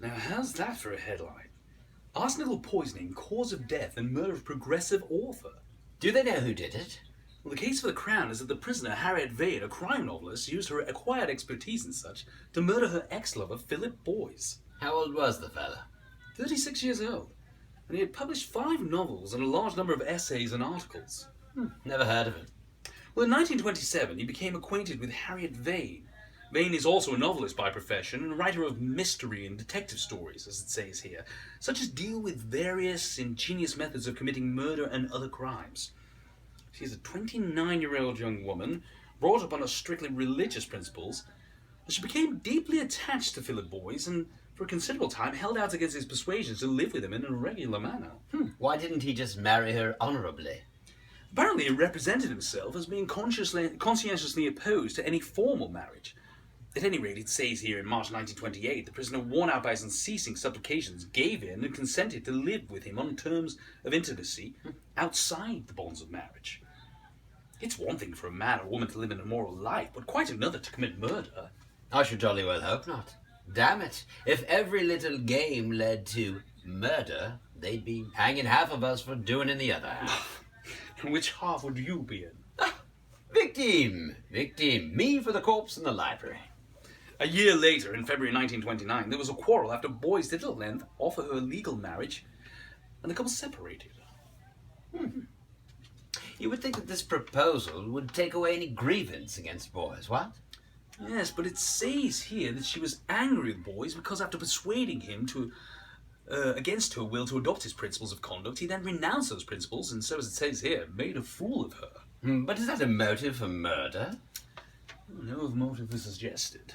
Now, how's that for a headline? Arsenical poisoning, cause of death, and murder of progressive author. Do they know who did it? Well, the case for the Crown is that the prisoner, Harriet Vane, a crime novelist, used her acquired expertise and such to murder her ex-lover, Philip Boyes. How old was the fella? 36 years old. And he had published 5 novels and a large number of essays and articles. Never heard of him. Well, in 1927, he became acquainted with Harriet Vane. Vane is also a novelist by profession and a writer of mystery and detective stories, as it says here, such as deal with various ingenious methods of committing murder and other crimes. She is a 29-year-old young woman, brought up on strictly religious principles. She became deeply attached to Philip Boyes and, for a considerable time, held out against his persuasions to live with him in a regular manner. Why didn't he just marry her honourably? Apparently, he represented himself as being conscientiously opposed to any formal marriage. At any rate, it says here in March 1928, the prisoner, worn out by his unceasing supplications, gave in and consented to live with him on terms of intimacy outside the bonds of marriage. It's one thing for a man or woman to live an immoral life, but quite another to commit murder. I should jolly well hope not. Damn it, if every little game led to murder, they'd be hanging half of us for doing in the other half. And which half would you be in? Victim! Me for the corpse in the library. A year later, in February 1929, there was a quarrel after Boyes did at length offer her legal marriage, and the couple separated. You would think that this proposal would take away any grievance against Boyes, what? Yes, but it says here that she was angry with Boyes because after persuading him to, against her will to adopt his principles of conduct, he then renounced those principles and, so as it says here, made a fool of her. But is that a motive for murder? No motive is suggested.